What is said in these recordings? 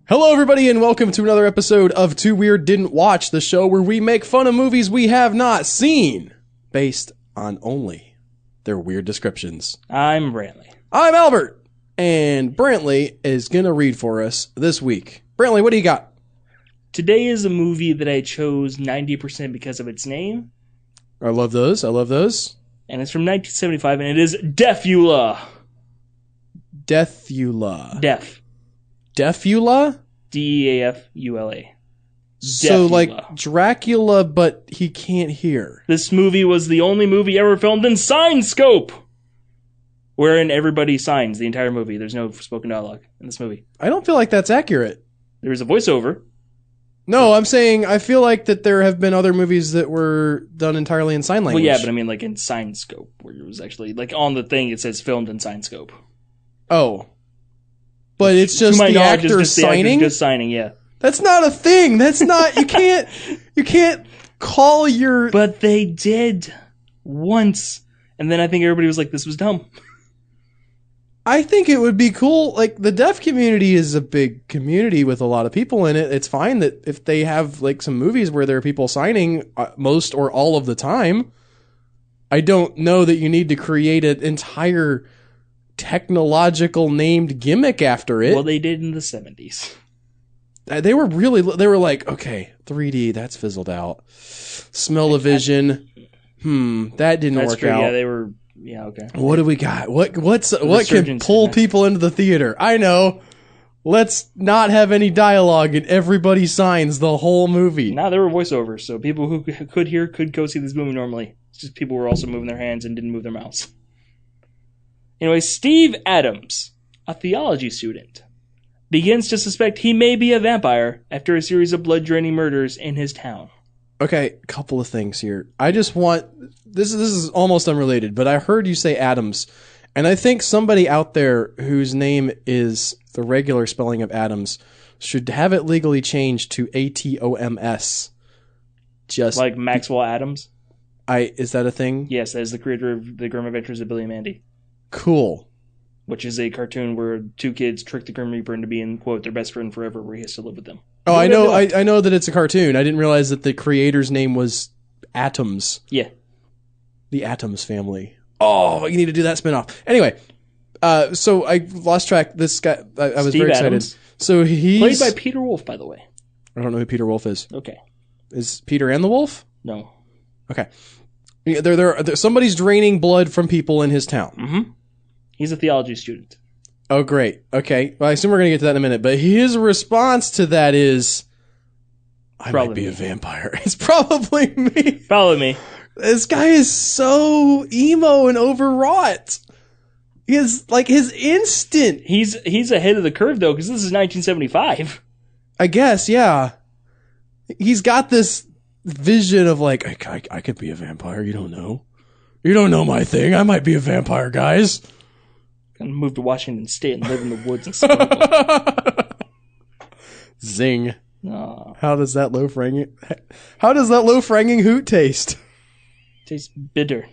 Hello, everybody, and welcome to another episode of Too Weird Didn't Watch, the show where we make fun of movies we have not seen, based on only their weird descriptions. I'm Brantley. I'm Albert, and Brantley is going to read for us this week. Brantley, what do you got? Today is a movie that I chose 90% because of its name. I love those. And it's from 1975, and it is Deafula. Deafula. Deaf. Deafula? D-E-A-F-U-L-A. So, Deafula. like Dracula, but he can't hear. This movie was the only movie ever filmed in Signscope, wherein everybody signs the entire movie. There's no spoken dialogue in this movie. I don't feel like that's accurate. There's a voiceover. No, I'm saying I feel like that there have been other movies that were done entirely in sign language. Well, yeah, but I mean like in Signscope, where it was actually, like on the thing it says filmed in Signscope. Oh. But it's just the actor signing? Just signing, yeah. That's not a thing. That's not, you can't call your... But they did once. And then I think everybody was like, this was dumb. I think it would be cool. Like, the deaf community is a big community with a lot of people in it. It's fine that if they have, like, some movies where there are people signing most or all of the time, I don't know that you need to create an entire technological named gimmick after it. Well, they did in the 70s. They were like, okay, 3D, that's fizzled out. Smell-o-vision, that didn't work out. Yeah, they were, yeah, okay. What do we got? What can pull people into the theater? I know. Let's not have any dialogue and everybody signs the whole movie. Now there were voiceovers, so people who could hear could go see this movie normally. It's just people were also moving their hands and didn't move their mouths. Anyway, Steve Adams, a theology student, begins to suspect he may be a vampire after a series of blood-draining murders in his town. Okay, couple of things here. I just want... This is almost unrelated, but I heard you say Adams, and I think somebody out there whose name is the regular spelling of Adams should have it legally changed to A-T-O-M-S. Just like Maxwell Adams? Is that a thing? Yes, that is the creator of The Grim Adventures of Billy and Mandy. Cool. Which is a cartoon where two kids trick the Grim Reaper into being, quote, their best friend forever, where he has to live with them. Oh, I know. I know that it's a cartoon. I didn't realize that the creator's name was Atoms. Yeah. The Atoms family. Oh, you need to do that spinoff. Anyway, so I lost track. This guy, I was Steve very excited. Adams. So he's... Played by Peter Wolf, by the way. I don't know who Peter Wolf is. Okay. Is Peter and the Wolf? No. Okay. They're somebody's draining blood from people in his town. Mm-hmm. He's a theology student. Oh, great. Okay. Well, I assume we're going to get to that in a minute. But his response to that is, I might be a vampire. It's probably me. Probably me. This guy is so emo and overwrought. He is like his instant. He's ahead of the curve, though, because this is 1975. I guess, yeah. He's got this vision of like, I could be a vampire. You don't know. You don't know my thing. I might be a vampire, guys. Gonna move to Washington State and live in the woods and sparkle. Zing. Oh. How does that low-franging hoot taste? Tastes bitter.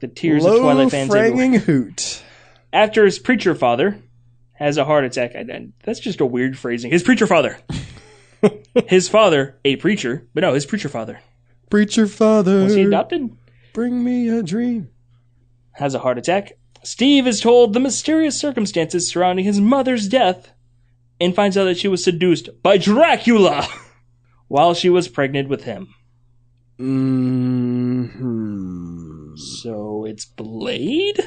The tears of Twilight fans low-franging everywhere. hoot. After his preacher father has a heart attack. That's just a weird phrasing. His preacher father. His father, a preacher, but no, his preacher father. Preacher father. Was he adopted? Bring me a dream. Has a heart attack. Steve is told the mysterious circumstances surrounding his mother's death and finds out that she was seduced by Dracula while she was pregnant with him. Mm-hmm. So it's Blade?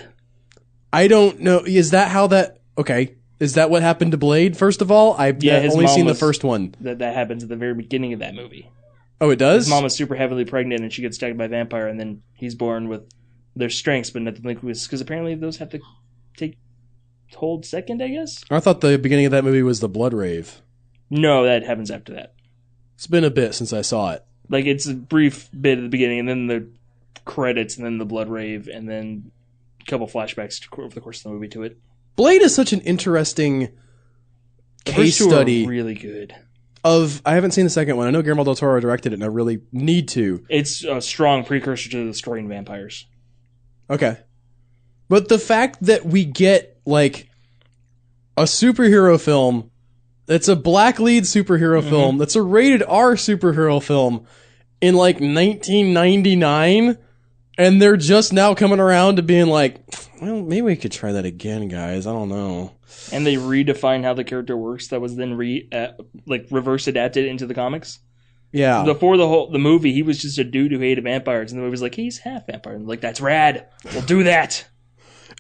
I don't know. Is that how that... Okay. Is that what happened to Blade, first of all? I've only seen the first one. That happens at the very beginning of that movie. Oh, it does? His mom is super heavily pregnant and she gets attacked by a vampire, and then he's born with their strengths, but nothing like this, because apparently those have to take hold second, I guess? I thought the beginning of that movie was the Blood Rave. No, that happens after that. It's been a bit since I saw it. Like, it's a brief bit at the beginning, and then the credits, and then the Blood Rave, and then a couple flashbacks over the course of the movie to it. Blade is such an interesting case study. Are really good. I haven't seen the second one. I know Guillermo del Toro directed it, and I really need to. It's a strong precursor to Destroying Vampires. Okay. But the fact that we get, like, a superhero film It's a black lead superhero film. That's a rated R superhero film in like 1999. And they're just now coming around to being like, well, maybe we could try that again, guys. I don't know. And they redefine how the character works. That was then reverse adapted into the comics. Yeah. Before the movie, he was just a dude who hated vampires, and the movie's like, he's half vampire. And like, that's rad. We'll do that.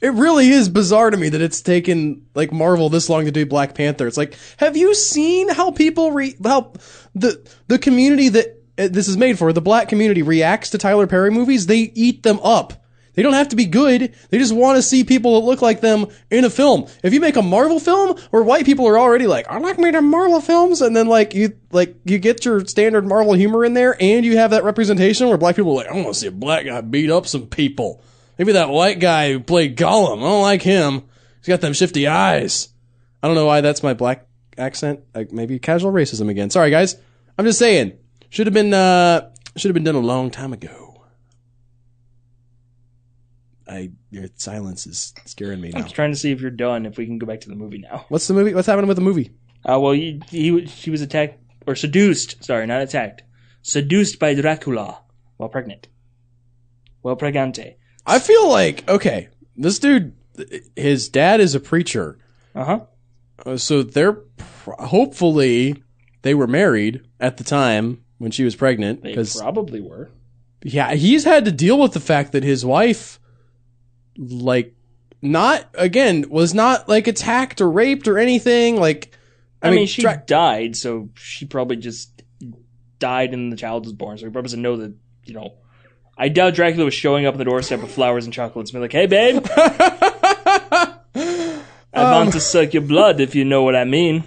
It really is bizarre to me that it's taken like Marvel this long to do Black Panther. It's like, have you seen how people how the community that this is made for, the black community, reacts to Tyler Perry movies? They eat them up. They don't have to be good. They just want to see people that look like them in a film. If you make a Marvel film where white people are already like, I like made Marvel films, and then you get your standard Marvel humor in there, and you have that representation where black people are like, I want to see a black guy beat up some people. Maybe that white guy who played Gollum, I don't like him. He's got them shifty eyes. I don't know why that's my black accent. Maybe casual racism again. Sorry, guys. I'm just saying. Should have been done a long time ago. Your silence is scaring me now. I'm trying to see if you're done, if we can go back to the movie now. What's the movie? What's happening with the movie? Well, she was attacked, or seduced, sorry, not attacked. Seduced by Dracula while pregnant. While pregante. I feel like, okay, this dude, his dad is a preacher. Uh-huh. So hopefully they were married at the time when she was pregnant. They probably were. Yeah, he's had to deal with the fact that his wife, was not attacked or raped or anything. I mean, she died, so she probably just died and the child was born. So he probably doesn't know that, I doubt Dracula was showing up on the doorstep with flowers and chocolates and be like, hey, babe. I want to suck your blood, if you know what I mean.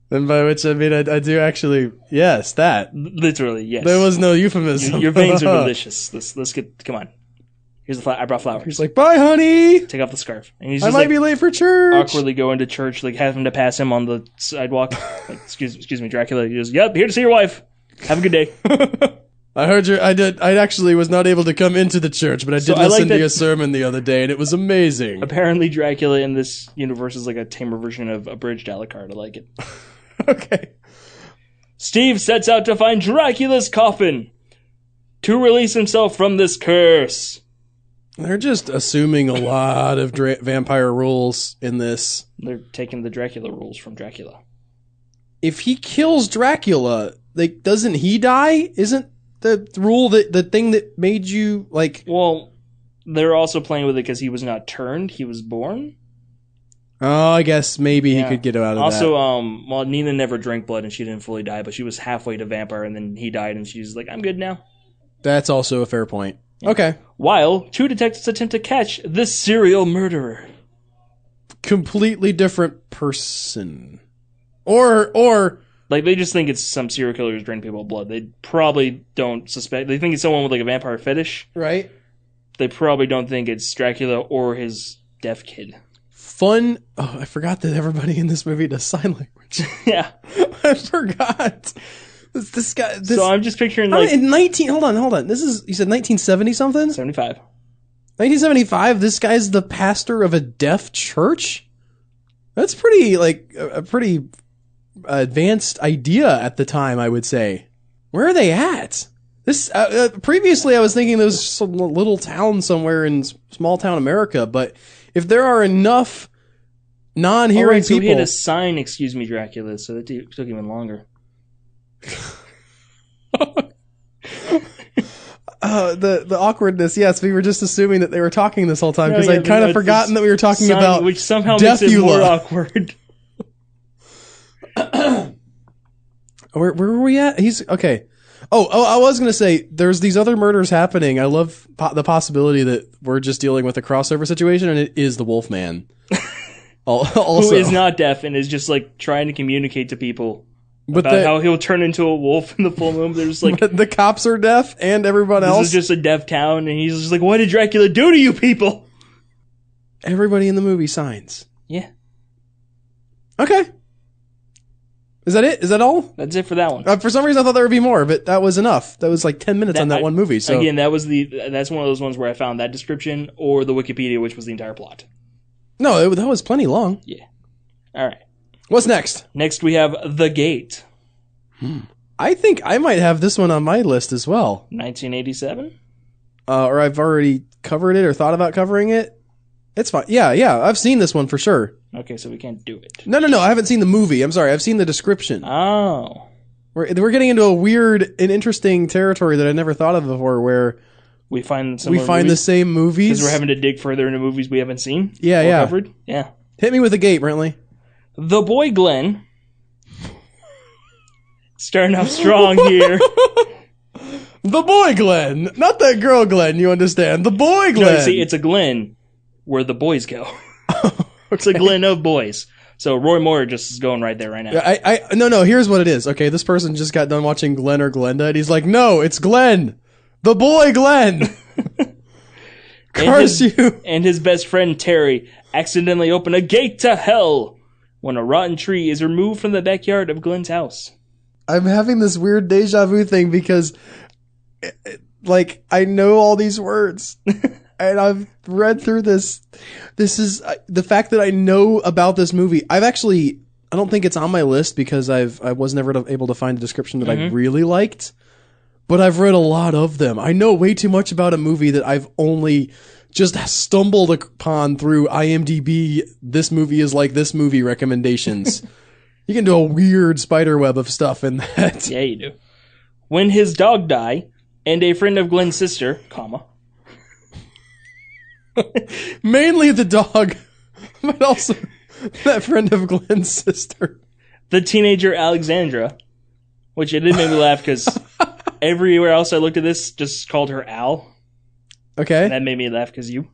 And by which I mean, I do actually, yes, that. Literally, yes. There was no euphemism. Your veins are delicious. Let's get, come on. Here's the flower. I brought flowers. He's like, bye, honey. Take off the scarf. And he's I just might be late for church. Awkwardly going to church, having to pass him on the sidewalk. Excuse me, Dracula. He goes, yep, here to see your wife. Have a good day. I heard I actually was not able to come into the church, but I did listen to your sermon the other day, and it was amazing. Apparently, Dracula in this universe is like a tamer version of Abridged Alucard. I like it. Okay. Steve sets out to find Dracula's coffin to release himself from this curse. They're just assuming a lot of vampire rules in this. They're taking the Dracula rules from Dracula. If he kills Dracula, doesn't he die? Isn't the rule that the thing that made you Well, they're also playing with it because he was not turned; he was born. Oh, I guess maybe he could get out of also, that. Well, Nina never drank blood and she didn't fully die, but she was halfway to vampire, and then he died, and she's like, "I'm good now." That's also a fair point. Yeah. Okay. While two detectives attempt to catch this serial murderer, completely different person, or. They just think it's some serial killer who's drained people of blood. They probably don't suspect. They think it's someone with a vampire fetish. Right. They probably don't think it's Dracula or his deaf kid. Fun. Oh, I forgot that everybody in this movie does sign language. Yeah. I forgot. This guy. So I'm just picturing in 19. Hold on. This is, you said 1970 something? 75. 1975. This guy's the pastor of a deaf church. That's pretty a pretty advanced idea at the time, I would say. Where are they at? This previously, I was thinking there was some little town somewhere in small town America, but if there are enough non-hearing people, so he had a sign, "Excuse me, Dracula," so that took even longer. The awkwardness. Yes, we were just assuming that they were talking this whole time because I'd kind of forgotten that we were talking about which somehow Deafula. Makes it more awkward. Where were we at? He's okay. Oh, I was going to say, there's these other murders happening. I love the possibility that we're just dealing with a crossover situation, and it is the Wolfman. Also. Who is not deaf and is just trying to communicate to people about how he'll turn into a wolf in the full moon. There's but the cops are deaf and everyone else. This is just a deaf town, and he's just like, what did Dracula do to you people? Everybody in the movie signs. Yeah. Okay. Is that it? Is that all? That's it for that one. For some reason, I thought there would be more, but that was enough. That was 10 minutes on that one movie. So again, that's one of those ones where I found that description or the Wikipedia, which was the entire plot. No, that was plenty long. Yeah. All right. What's next? Next, we have The Gate. I think I might have this one on my list as well. 1987? Or I've already covered it or thought about covering it. It's fine. Yeah, I've seen this one for sure. Okay, so we can't do it. No, I haven't seen the movie. I'm sorry. I've seen the description. Oh. We're getting into a weird and interesting territory that I never thought of before, where we find the same movies. Because we're having to dig further into movies we haven't seen. Yeah. Covered. Yeah. Hit me with The Gate, Brantley. The Boy Glenn. Starting off strong here. The boy Glenn. Not that girl Glenn, you understand. The boy Glenn. No, see, it's a Glen where the boys go. It's a Glen of boys. So Roy Moore just is going right there right now. No, here's what it is. Okay, this person just got done watching Glenn or Glenda, and he's like, no, it's Glenn. The boy Glenn. Curse you. And his best friend Terry accidentally open a gate to hell when a rotten tree is removed from the backyard of Glenn's house. I'm having this weird deja vu thing because, like, I know all these words. And I've read through this. This is the fact that I know about this movie. I don't think it's on my list because I was never able to find a description that I really liked. But I've read a lot of them. I know way too much about a movie that I've only just stumbled upon through IMDb. This movie is like this movie recommendations. You can do a weird spider web of stuff in that. Yeah, you do. When his dog die, and a friend of Glenn's sister, comma. Mainly the dog, but also that friend of Glenn's sister. The teenager Alexandra, which it did make me laugh because everywhere else I looked at this just called her Al. Okay. And that made me laugh because you.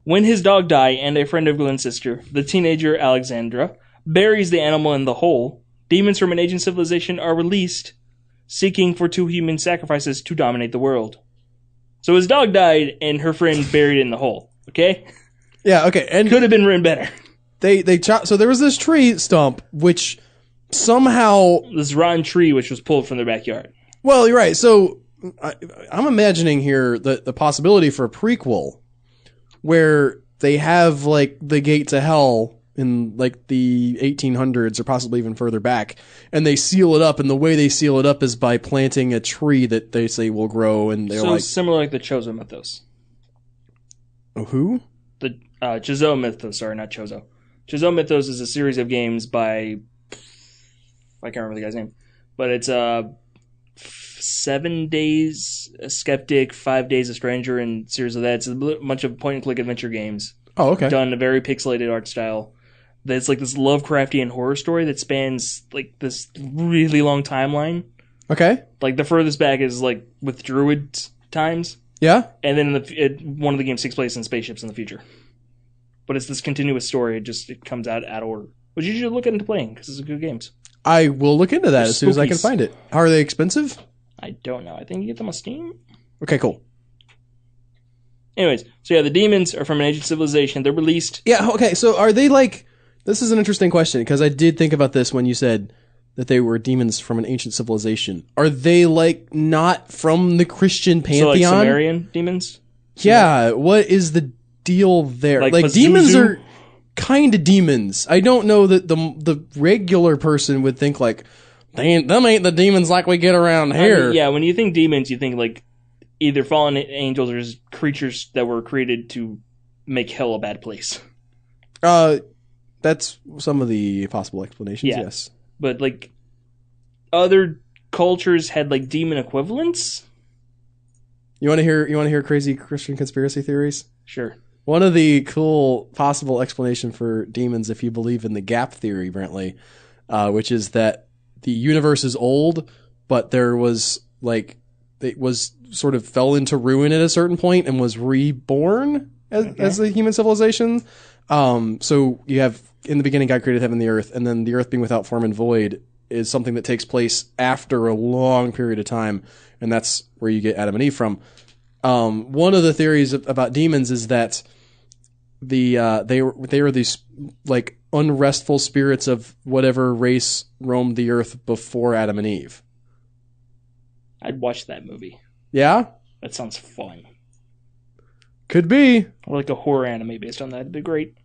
When his dog die, and a friend of Glenn's sister, the teenager Alexandra buries the animal in the hole, demons from an ancient civilization are released, seeking for 2 human sacrifices to dominate the world. So his dog died, and her friend buried it in the hole. Okay? Yeah, okay. And could have been written better. So there was this tree stump, which somehow... This rotten tree, which was pulled from their backyard. Well, you're right. So I'm imagining here the possibility for a prequel where they have, like, the gate to hell in, like, the 1800s or possibly even further back, and they seal it up, and the way they seal it up is by planting a tree that they say will grow, and they're like... similar like the Chozo mythos. Who? The Chozo mythos, sorry, not Chozo. Chozo mythos is a series of games by... I can't remember the guy's name. But it's 7 Days a Skeptic, 5 Days a Stranger, and series of that. It's a bunch of point-and-click adventure games. Oh, okay. Done in a very pixelated art style. That's like this Lovecraftian horror story that spans like this really long timeline. Okay. Like the furthest back is like with Druid times. Yeah. And then one of the games takes place in spaceships in the future. But it's this continuous story. It comes out of order. Which you should look into playing because it's good games. I will look into that as soon as I can find it. How are they expensive? I don't know. I think you get them on Steam. Okay, cool. Anyways, so yeah, the demons are from an ancient civilization. They're released. Yeah, okay. So are they like... This is an interesting question, because I did think about this when you said that they were demons from an ancient civilization. Are they, like, not from the Christian pantheon? So, like, Sumerian demons? Yeah, what is the deal there? Like demons are kind of demons. I don't know that the regular person would think, like, them ain't the demons like we get around here. I mean, yeah, when you think demons, you think, like, either fallen angels or creatures that were created to make hell a bad place. That's some of the possible explanations, yeah. Yes. But, like, other cultures had, like, demon equivalents? You want to hear crazy Christian conspiracy theories? Sure. One of the cool possible explanation for demons, if you believe in the gap theory, Brantley, which is that the universe is old, but there was, like, it was sort of fell into ruin at a certain point and was reborn as a human civilization. So you have, in the beginning, God created heaven and the earth, and then the earth being without form and void is something that takes place after a long period of time, and that's where you get Adam and Eve from. One of the theories about demons is that they were these, like, unrestful spirits of whatever race roamed the earth before Adam and Eve. I'd watch that movie. Yeah? That sounds fun. Could be. Or like a horror anime based on that. It'd be great.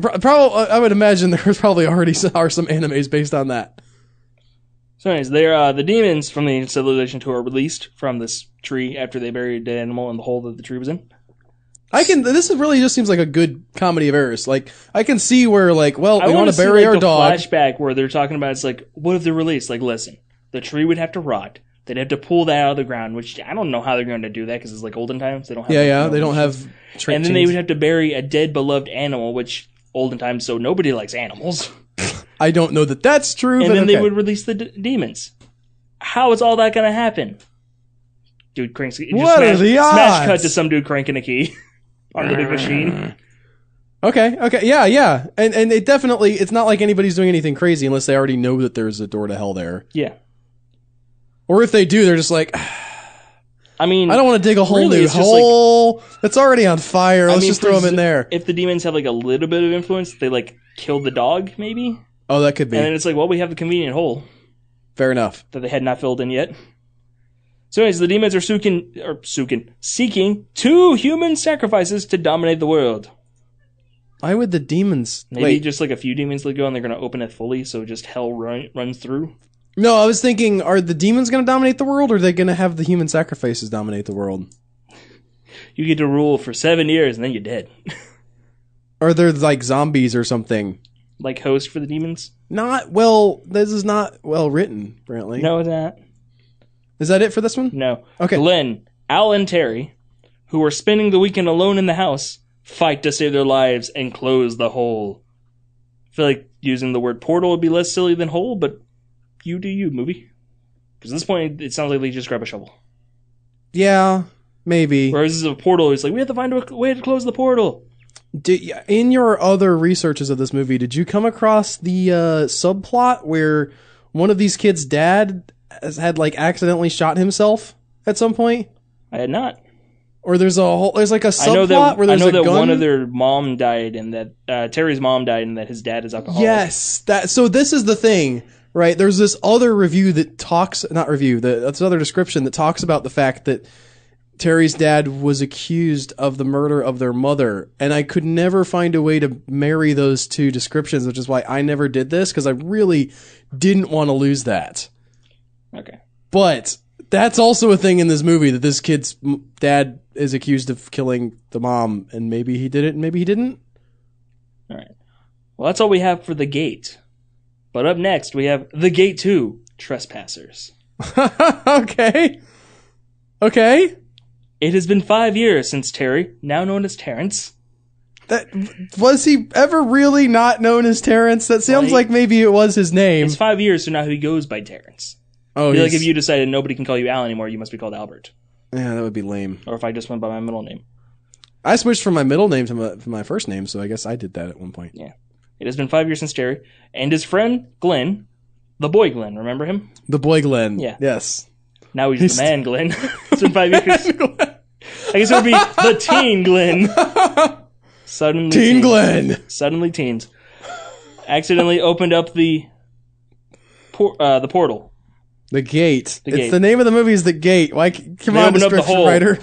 Probably, I would imagine there's probably already are some animes based on that. So anyways, they're the demons from the civilization who are released from this tree after they buried the animal in the hole that the tree was in. This really just seems like a good comedy of errors. Like, I can see where, like, well, we want to bury see, like, our dog. Flashback where they're talking about, it's like, what if they're released? Like, listen, the tree would have to rot. They'd have to pull that out of the ground, which I don't know how they're going to do that because it's like olden times. They don't have they don't have. And then they would have to bury a dead beloved animal, which olden times, so nobody likes animals. I don't know that that's true. And but then okay. they would release the demons. How is all that going to happen? Dude cranks. What are the odds? Smash cut to some dude cranking a key on the big machine. Okay, yeah. And it definitely, it's not like anybody's doing anything crazy unless they already know that there's a door to hell there. Yeah. Or if they do, they're just like, I mean, I don't want to dig a whole new hole. It's already on fire. Let's just throw them in there. If the demons have like a little bit of influence, they like killed the dog, maybe? Oh, that could be. And then it's like, well, we have the convenient hole. Fair enough. That they had not filled in yet. So anyways, the demons are seeking 2 human sacrifices to dominate the world. Why would the demons... Maybe just like a few demons let go and they're going to open it fully so just hell runs through. No, I was thinking, are the demons going to dominate the world or are they going to have the human sacrifices dominate the world? You get to rule for 7 years and then you're dead. Or they're like zombies or something. Like host for the demons? This is not well written, Brantley. No, it's not. Is that it for this one? No. Okay. Glenn, Al, and Terry, who are spending the weekend alone in the house, fight to save their lives and close the hole. I feel like using the word portal would be less silly than hole, but you do you, movie. Because at this point, it sounds like they just grab a shovel. Yeah, maybe. Whereas this is a portal, it's like, we have to find a way to close the portal. In your other researches of this movie, did you come across the subplot where one of these kids' dad had like accidentally shot himself at some point? I had not. Or there's like a subplot where there's a gun. I know that one of their mom died and that Terry's mom died and that his dad is alcoholic. Yes, so this is the thing, right? There's this other review that talks, that's another description that talks about the fact that Terry's dad was accused of the murder of their mother, and I could never find a way to marry those two descriptions, which is why I never did this, because I really didn't want to lose that. Okay. But that's also a thing in this movie, that this kid's dad is accused of killing the mom, and maybe he did it and maybe he didn't. All right. Well, that's all we have for The Gate. But up next, we have The Gate 2, Trespassers. Okay. It has been 5 years since Terry, now known as Terrence. Was he ever really not known as Terrence? That sounds like maybe it was his name. It's 5 years, so now he goes by Terrence. Oh, like if you decided nobody can call you Al anymore, you must be called Albert. Yeah, that would be lame. Or if I just went by my middle name. I switched from my middle name to my first name, so I guess I did that at one point. Yeah. It has been 5 years since Terry. And his friend, Glenn, the boy Glenn, remember him? The boy Glenn. Yeah. Yes. Now he's the man Glenn. It's been 5 years. I guess it would be the teen Glenn. Suddenly Glenn. Suddenly teens. Accidentally opened up the portal. The Gate. The Gate. It's the name of the movie is The Gate. Why? Come They on, opened up the description hole. writer.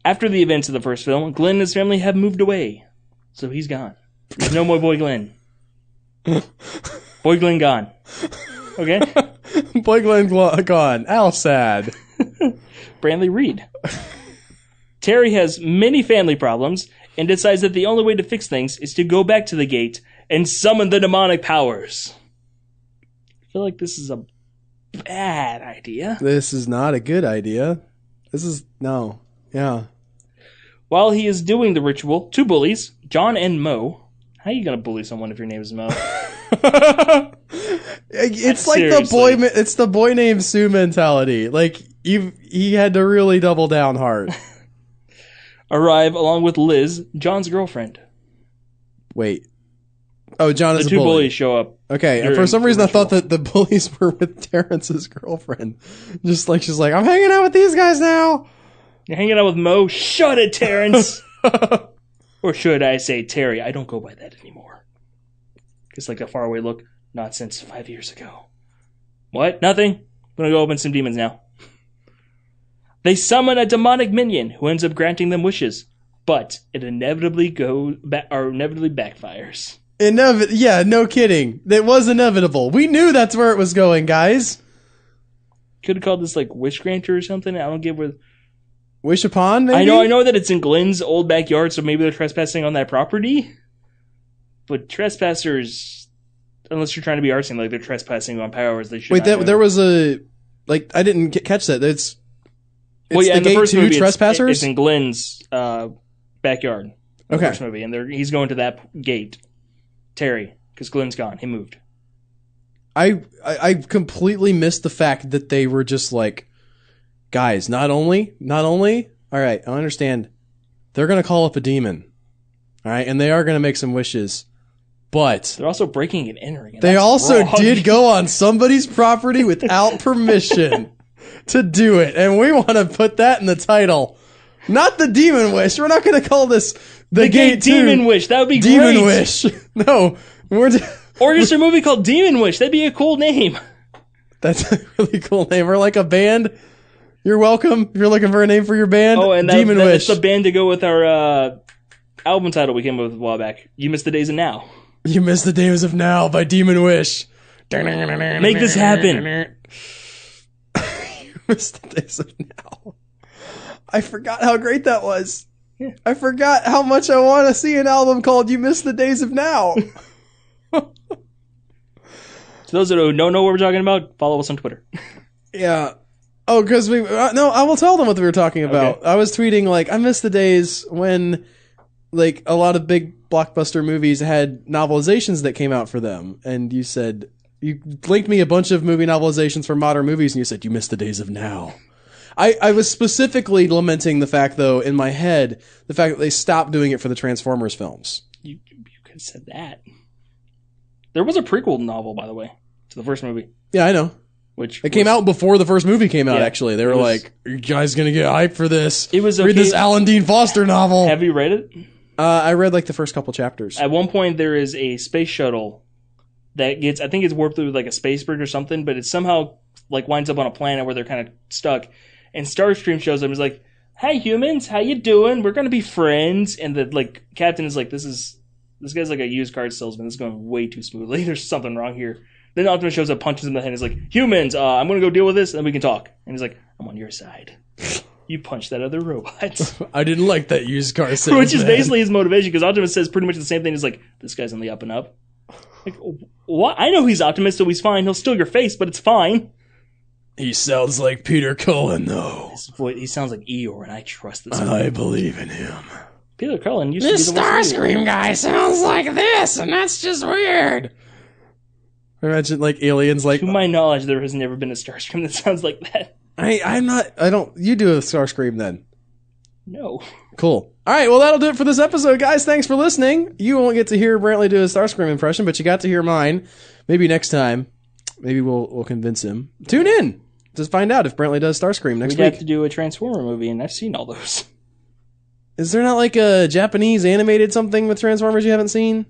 After the events of the first film, Glenn and his family have moved away. So he's gone. There's no more Boy Glenn. Boy Glenn gone. Okay? Boy Glenn gone. Al sad. Brantley read. Terry has many family problems and decides that the only way to fix things is to go back to the gate and summon the demonic powers. I feel like this is a bad idea. This is not a good idea. No. Yeah. While he is doing the ritual, 2 bullies, John and Mo. How are you going to bully someone if your name is Mo? It's like it's the boy named Sue mentality. Like he had to really double down hard. Arrive along with Liz, John's girlfriend. Wait. Oh, John is the 2 bullies show up. Okay, and for some reason I thought that the bullies were with Terrence's girlfriend. Just like she's like, I'm hanging out with these guys now. You're hanging out with Mo? Shut it, Terrence! Or should I say Terry? I don't go by that anymore. Just like a faraway look. Not since 5 years ago. What? Nothing? I'm gonna go open some demons now. They summon a demonic minion who ends up granting them wishes. but it inevitably backfires. Yeah, no kidding. It was inevitable. We knew that's where it was going, guys. Could have called this like Wish Granter or something. I don't get where. Wish upon, maybe? I know that it's in Glenn's old backyard, so maybe they're trespassing on that property. But trespassers, unless you're trying to be artsy, like they're trespassing on powers they should. Wait, there was a like I didn't catch that. It's well, yeah, the in the gate first to movie, trespassers. It's in Glenn's backyard. Okay. First movie, and he's going to that gate. Terry, because Glenn's gone. He moved. I completely missed the fact that they were just like, guys, not only, all right, I understand. They're going to call up a demon. All right, and they are going to make some wishes. But they're also breaking and entering. And they also wrong. did go on somebody's property without permission to do it. And we want to put that in the title. Not the demon wish. We're not going to call this the gate to demon wish. That would be demon great. Wish. No. Or just a movie called Demon Wish. That'd be a cool name. That's a really cool name. Or like a band. You're welcome. If you're looking for a name for your band, and Demon Wish. That's the band to go with our album title we came up with a while back. You Miss the Days of Now. You Miss the Days of Now by Demon Wish. Make this happen. You Miss the Days of Now. I forgot how great that was. Yeah. I forgot how much I want to see an album called You Miss the Days of Now. To those that don't know what we're talking about, follow us on Twitter. Yeah. Oh, because no, I will tell them what we were talking about. Okay. I was tweeting, like, I miss the days when, like, a lot of big blockbuster movies had novelizations that came out for them. And you said, you linked me a bunch of movie novelizations for modern movies, and you said, you miss the days of now. I was specifically lamenting the fact, though, in my head, the fact that they stopped doing it for the Transformers films. You could have said that. There was a prequel novel, by the way, to the first movie. Yeah, I know. It came out before the first movie came out, actually. They were like, are you guys going to get hyped for this? It was okay. Read this Alan Dean Foster novel. Have you read it? I read, like, the first couple chapters. At one point, there is a space shuttle that gets, I think it's warped through, like, a space bridge or something, but it somehow, like, winds up on a planet where they're kind of stuck. And Starscream shows up and is like, hey, humans, how you doing? We're going to be friends. And the, like, captain is like, this guy's like a used car salesman. This is going way too smoothly. There's something wrong here. Then Optimus shows up, punches him in the head, and is like, humans, I'm going to go deal with this, and then we can talk. And he's like, I'm on your side. You punch that other robot. I didn't like that used car salesman. Which is basically his motivation, because Optimus says pretty much the same thing. He's like, this guy's on the up and up. Like, what? I know he's Optimus, so he's fine. He'll steal your face, but it's fine. He sounds like Peter Cullen, though. His voice, he sounds like Eeyore, and I trust this. I believe in him. Peter Cullen used to be the Starscream guy sounds like this, and that's just weird. Imagine, like, aliens, like... To my knowledge, there has never been a Starscream that sounds like that. You do a Starscream, then. No. Cool. All right, well, that'll do it for this episode, guys. Thanks for listening. You won't get to hear Brantley do a Starscream impression, but you got to hear mine. Maybe next time. Maybe we'll convince him. Tune in to find out if Brantley does Starscream next week. We'd have to do a Transformer movie, and I've seen all those. Is there not like a Japanese animated something with Transformers you haven't seen?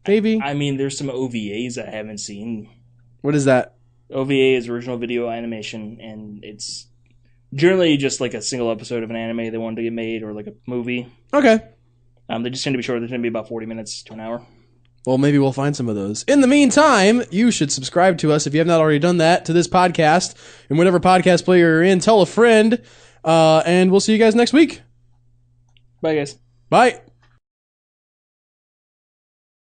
Maybe? I mean, there's some OVAs I haven't seen. What is that? OVA is original video animation, and it's generally just like a single episode of an anime they wanted to get made, or like a movie. Okay. They just tend to be short. They tend to be about 40 minutes to an hour. Well, maybe we'll find some of those. In the meantime, you should subscribe to us if you have not already done that, to this podcast, and whatever podcast player you're in, tell a friend, and we'll see you guys next week. Bye, guys. Bye.